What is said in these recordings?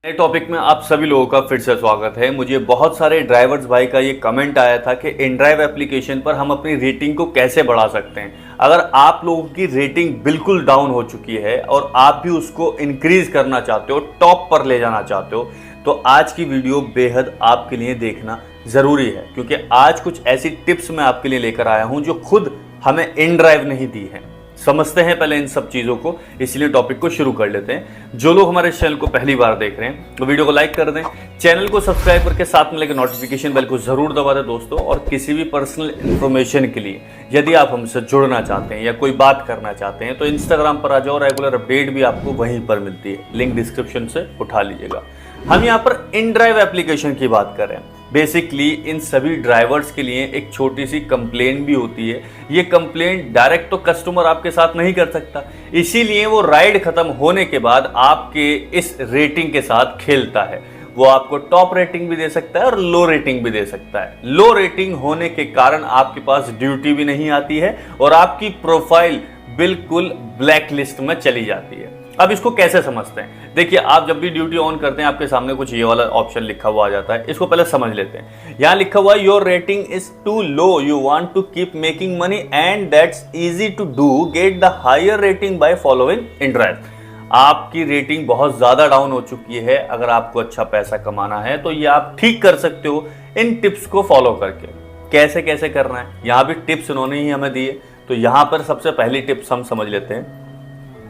नए टॉपिक में आप सभी लोगों का फिर से स्वागत है। मुझे बहुत सारे ड्राइवर्स भाई का ये कमेंट आया था कि इनड्राइव एप्लीकेशन पर हम अपनी रेटिंग को कैसे बढ़ा सकते हैं। अगर आप लोगों की रेटिंग बिल्कुल डाउन हो चुकी है और आप भी उसको इंक्रीज करना चाहते हो, टॉप पर ले जाना चाहते हो, तो आज की वीडियो बेहद आपके लिए देखना ज़रूरी है, क्योंकि आज कुछ ऐसी टिप्स मैं आपके लिए लेकर आया हूँ जो खुद हमें इनड्राइव नहीं दी है। समझते हैं पहले इन सब चीज़ों को, इसलिए टॉपिक को शुरू कर लेते हैं। जो लोग हमारे चैनल को पहली बार देख रहे हैं तो वीडियो को लाइक कर दें, चैनल को सब्सक्राइब करके साथ में लेकर नोटिफिकेशन बेल को जरूर दबा दें दोस्तों। और किसी भी पर्सनल इन्फॉर्मेशन के लिए यदि आप हमसे जुड़ना चाहते हैं या कोई बात करना चाहते हैं तो इंस्टाग्राम पर आ जाओ, रेगुलर अपडेट भी आपको वहीं पर मिलती है, लिंक डिस्क्रिप्शन से उठा लीजिएगा। हम यहाँ पर इनड्राइव एप्लीकेशन की बात कर रहे हैं। बेसिकली इन सभी ड्राइवर्स के लिए एक छोटी सी कंप्लेन भी होती है। ये कंप्लेन डायरेक्ट तो कस्टमर आपके साथ नहीं कर सकता, इसीलिए वो राइड खत्म होने के बाद आपके इस रेटिंग के साथ खेलता है। वो आपको टॉप रेटिंग भी दे सकता है और लो रेटिंग भी दे सकता है। लो रेटिंग होने के कारण आपके पास ड्यूटी भी नहीं आती है और आपकी प्रोफाइल बिल्कुल ब्लैक लिस्ट में चली जाती है। अब इसको कैसे समझते हैं? देखिए, आप जब भी ड्यूटी ऑन करते हैं आपके सामने कुछ ये वाला ऑप्शन लिखा हुआ आ जाता है। इसको पहले समझ लेते हैं। यहाँ लिखा हुआ है your rating is too low, you want to keep making money and that's easy to do, get the higher rating by following inDrive. आपकी रेटिंग बहुत ज्यादा डाउन हो चुकी है। अगर आपको अच्छा पैसा कमाना है तो ये आप ठीक कर सकते हो इन टिप्स को फॉलो करके। कैसे कैसे करना है, यहाँ भी टिप्स उन्होंने ही हमें दिए। तो यहाँ पर सबसे पहली टिप्स हम समझ लेते हैं।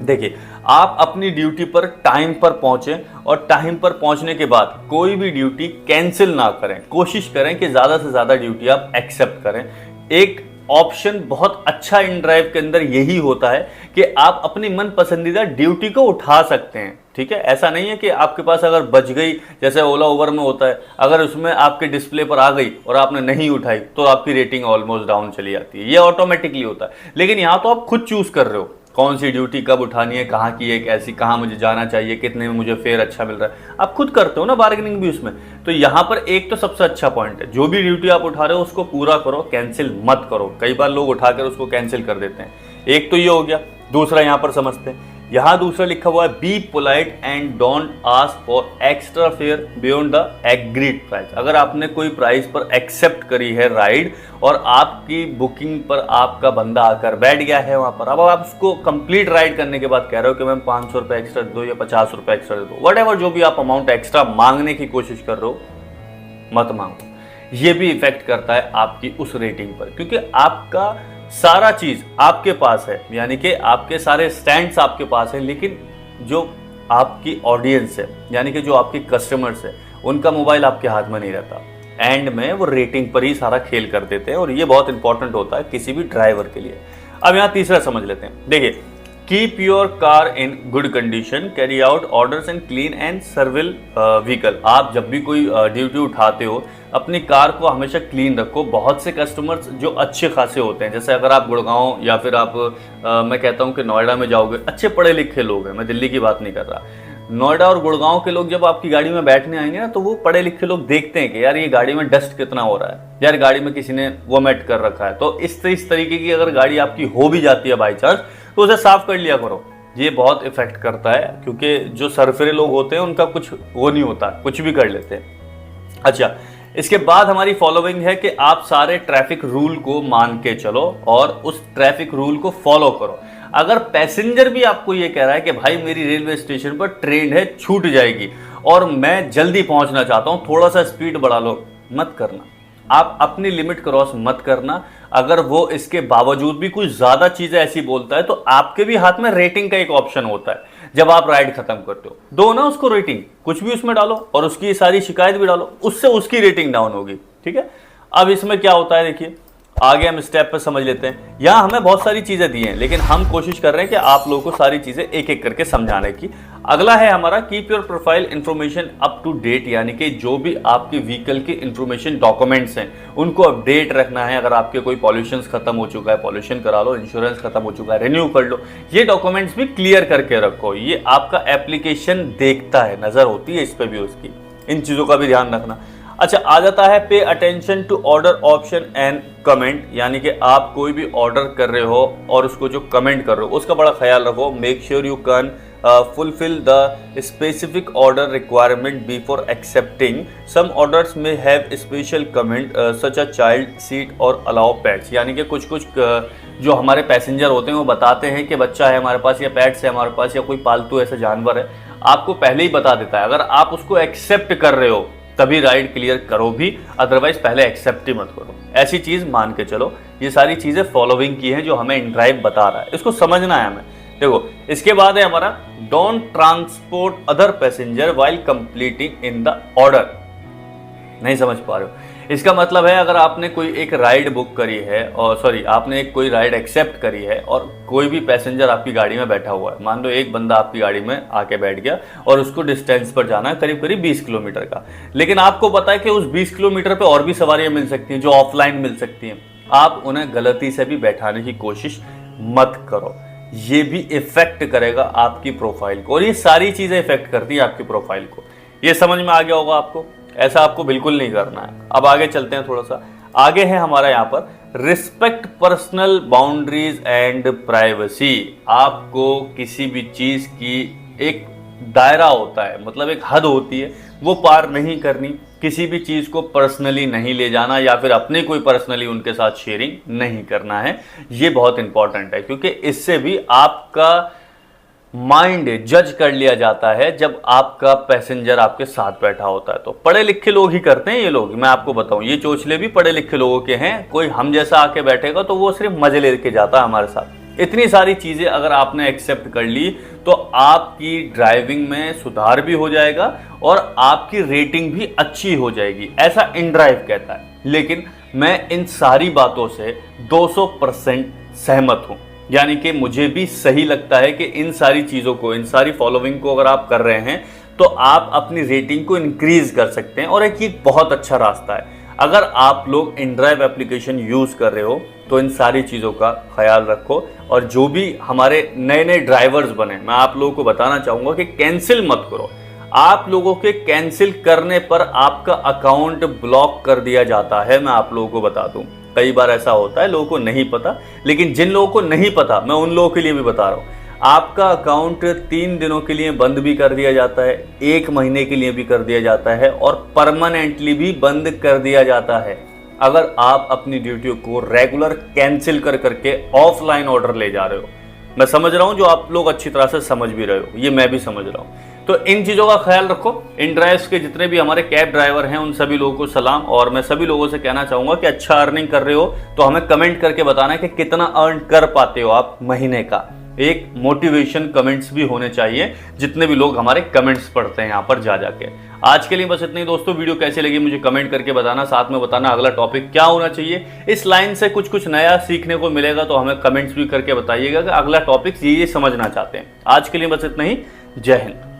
देखिए, आप अपनी ड्यूटी पर टाइम पर पहुंचे और टाइम पर पहुंचने के बाद कोई भी ड्यूटी कैंसिल ना करें। कोशिश करें कि ज्यादा से ज्यादा ड्यूटी आप एक्सेप्ट करें। एक ऑप्शन बहुत अच्छा इनड्राइव के अंदर यही होता है कि आप अपनी मन पसंदीदा ड्यूटी को उठा सकते हैं। ठीक है, ऐसा नहीं है कि आपके पास अगर बच गई, जैसे ओला उबर में होता है, अगर उसमें आपके डिस्प्ले पर आ गई और आपने नहीं उठाई तो आपकी रेटिंग ऑलमोस्ट डाउन चली जाती है। ये ऑटोमेटिकली होता है। लेकिन यहाँ तो आप खुद चूज कर रहे हो कौन सी ड्यूटी कब उठानी है, कहाँ की है, कैसी, कहाँ मुझे जाना चाहिए, कितने में मुझे फेयर अच्छा मिल रहा है, आप खुद करते हो ना, बार्गेनिंग भी उसमें। तो यहाँ पर एक तो सबसे अच्छा पॉइंट है, जो भी ड्यूटी आप उठा रहे हो उसको पूरा करो, कैंसिल मत करो। कई बार लोग उठाकर उसको कैंसिल कर देते हैं। एक तो ये हो गया। दूसरा यहाँ पर समझते हैं। यहाँ दूसरा लिखा हुआ है be polite and don't ask for extra fair beyond the agreed price. अगर आपने कोई प्राइस पर एक्सेप्ट करी है राइड और आपकी बुकिंग पर आपका बंदा आकर बैठ गया है वहां पर, अब आप उसको कंप्लीट राइड करने के बाद कह रहे हो कि मैम 500 रुपये एक्स्ट्रा दो या 50 रुपये एक्स्ट्रा दे दो, वट एवर जो भी आप अमाउंट एक्स्ट्रा मांगने की कोशिश कर रहे हो, मत मांगो। ये भी इफेक्ट करता है आपकी उस रेटिंग पर, क्योंकि आपका सारा चीज आपके पास है, यानी कि आपके सारे स्टैंड्स आपके पास है, लेकिन जो आपकी ऑडियंस है, यानी कि जो आपके कस्टमर्स है, उनका मोबाइल आपके हाथ में नहीं रहता। एंड में वो रेटिंग पर ही सारा खेल कर देते हैं और ये बहुत इंपॉर्टेंट होता है किसी भी ड्राइवर के लिए। अब यहाँ तीसरा समझ लेते हैं। देखिए, keep your car in good condition, carry out orders and clean and service vehicle. आप जब भी कोई ड्यूटी उठाते हो अपनी कार को हमेशा क्लीन रखो। बहुत से कस्टमर्स जो अच्छे खासे होते हैं, जैसे अगर आप गुड़गांव या फिर आप मैं कहता हूँ कि नोएडा में जाओगे, अच्छे पढ़े लिखे लोग हैं, मैं दिल्ली की बात नहीं कर रहा, नोएडा और गुड़गांव के लोग जब आपकी गाड़ी में बैठने आएंगे ना, तो वो पढ़े लिखे लोग देखते हैं कि यार ये गाड़ी में डस्ट कितना हो रहा है, यार गाड़ी में किसी ने वोमिट कर रखा है। तो इस तरीके की अगर गाड़ी आपकी हो भी जाती है बाई चांस, तो उसे साफ कर लिया करो। ये बहुत इफेक्ट करता है, क्योंकि जो सरफरे लोग होते हैं उनका कुछ वो नहीं होता, कुछ भी कर लेते हैं। अच्छा, इसके बाद हमारी फॉलोइंग है कि आप सारे ट्रैफिक रूल को मान के चलो और उस ट्रैफिक रूल को फॉलो करो। अगर पैसेंजर भी आपको ये कह रहा है कि भाई मेरी रेलवे स्टेशन पर ट्रेन है, छूट जाएगी और मैं जल्दी पहुंचना चाहता हूं, थोड़ा सा स्पीड बढ़ा लो, मत करना। आप अपनी लिमिट क्रॉस मत करना। अगर वो इसके बावजूद भी कुछ ज्यादा चीजें ऐसी बोलता है तो आपके भी हाथ में रेटिंग का एक ऑप्शन होता है। जब आप राइड खत्म करते हो, दो ना उसको रेटिंग, कुछ भी उसमें डालो और उसकी सारी शिकायत भी डालो, उससे उसकी रेटिंग डाउन होगी। ठीक है, अब इसमें क्या होता है, देखिए आगे हम स्टेप पर समझ लेते हैं। यहाँ हमें बहुत सारी चीजें दी हैं, लेकिन हम कोशिश कर रहे हैं कि आप लोगों को सारी चीजें एक एक करके समझाने की। अगला है हमारा keep your profile information up to date, यानी कि जो भी आपके व्हीकल के इंफॉर्मेशन डॉक्यूमेंट्स हैं उनको अपडेट रखना है। अगर आपके कोई पॉल्यूशन खत्म हो चुका है, पॉल्यूशन करा लो, इंश्योरेंस खत्म हो चुका है, रिन्यू कर लो, ये डॉक्यूमेंट्स भी क्लियर करके रखो। ये आपका एप्लीकेशन देखता है, नजर होती है इस पर भी उसकी, इन चीजों का भी ध्यान रखना। अच्छा, आ जाता है pay attention to order option and comment, यानी कि आप कोई भी ऑर्डर कर रहे हो और उसको जो कमेंट कर रहे हो उसका बड़ा ख्याल रखो। Make sure you can fulfill the specific order requirement before accepting. Some orders may have special comment such as child seat or allow pets, यानी कि कुछ जो हमारे पैसेंजर होते हैं वो बताते हैं कि बच्चा है हमारे पास या पेट्स है हमारे पास या कोई पालतू ऐसा जानवर है, आपको पहले ही बता देता है। अगर आप उसको एक्सेप्ट कर रहे हो तभी राइड क्लियर करो भी, अदरवाइज पहले एक्सेप्ट ही मत करो। ऐसी चीज मान के चलो। ये सारी चीजें फॉलोइंग की हैं जो हमें InDrive बता रहा है, इसको समझना है हमें। देखो, इसके बाद है हमारा don't transport other passenger while completing in the order. नहीं समझ पा रहे हो? इसका मतलब है अगर आपने कोई एक राइड बुक करी है और आपने कोई राइड एक्सेप्ट करी है और कोई भी पैसेंजर आपकी गाड़ी में बैठा हुआ है, मान लो एक बंदा आपकी गाड़ी में आके बैठ गया और उसको डिस्टेंस पर जाना है करीब 20 किलोमीटर का, लेकिन आपको पता है कि उस 20 किलोमीटर पे और भी सवारियां मिल सकती हैं जो ऑफलाइन मिल सकती हैं, आप उन्हें गलती से भी बैठाने की कोशिश मत करो। ये भी इफेक्ट करेगा आपकी प्रोफाइल को, और ये सारी चीजें इफेक्ट करती है आपकी प्रोफाइल को। ये समझ में आ गया होगा आपको? ऐसा आपको बिल्कुल नहीं करना है। अब आगे चलते हैं, थोड़ा सा आगे है हमारा यहाँ पर respect personal boundaries and privacy. आपको किसी भी चीज की एक दायरा होता है, मतलब एक हद होती है, वो पार नहीं करनी। किसी भी चीज को पर्सनली नहीं ले जाना या फिर अपने कोई पर्सनली उनके साथ शेयरिंग नहीं करना है। ये बहुत इंपॉर्टेंट है क्योंकि इससे भी आपका माइंड जज कर लिया जाता है जब आपका पैसेंजर आपके साथ बैठा होता है। तो पढ़े लिखे लोग ही करते हैं ये लोग, मैं आपको बताऊं, ये चोचले भी पढ़े लिखे लोगों के हैं। कोई हम जैसा आके बैठेगा तो वो सिर्फ मजे लेके जाता है हमारे साथ। इतनी सारी चीजें अगर आपने एक्सेप्ट कर ली तो आपकी ड्राइविंग में सुधार भी हो जाएगा और आपकी रेटिंग भी अच्छी हो जाएगी, ऐसा InDrive कहता है। लेकिन मैं इन सारी बातों से 200% सहमत हूं, यानी कि मुझे भी सही लगता है कि इन सारी चीजों को, इन सारी फॉलोइंग को अगर आप कर रहे हैं तो आप अपनी रेटिंग को इंक्रीज कर सकते हैं और एक बहुत अच्छा रास्ता है। अगर आप लोग InDrive एप्लीकेशन यूज कर रहे हो तो इन सारी चीजों का ख्याल रखो। और जो भी हमारे नए नए ड्राइवर्स बने, मैं आप लोगों को बताना चाहूंगा कि कैंसिल मत करो। आप लोगों के कैंसिल करने पर आपका अकाउंट ब्लॉक कर दिया जाता है। मैं आप लोगों को बता दूं, कई बार ऐसा होता है, लोगों को नहीं पता, लेकिन जिन लोगों को नहीं पता मैं उन लोगों के लिए भी बता रहा हूं, आपका अकाउंट 3 दिनों के लिए बंद भी कर दिया जाता है, 1 महीने के लिए भी कर दिया जाता है और परमानेंटली भी बंद कर दिया जाता है अगर आप अपनी ड्यूटी को रेगुलर कैंसिल कर करके ऑफलाइन ऑर्डर ले जा रहे हो। मैं समझ रहा हूं जो आप लोग अच्छी तरह से समझ भी रहे हो, ये मैं भी समझ रहा हूं। तो इन चीजों का ख्याल रखो। InDrive के जितने भी हमारे कैब ड्राइवर हैं उन सभी लोगों को सलाम। और मैं सभी लोगों से कहना चाहूंगा कि अच्छा अर्निंग कर रहे हो तो हमें कमेंट करके बताना है कि कितना अर्न कर पाते हो आप महीने का। एक मोटिवेशन कमेंट्स भी होने चाहिए, जितने भी लोग हमारे कमेंट्स पढ़ते हैं यहाँ पर जा जाके। आज के लिए बस इतना ही दोस्तों। वीडियो कैसे लगी मुझे कमेंट करके बताना, साथ में बताना अगला टॉपिक क्या होना चाहिए। इस लाइन से कुछ नया सीखने को मिलेगा तो हमें कमेंट्स भी करके बताइएगा कि अगला टॉपिक ये समझना चाहते हैं। आज के लिए बस इतना ही। जय हिंद।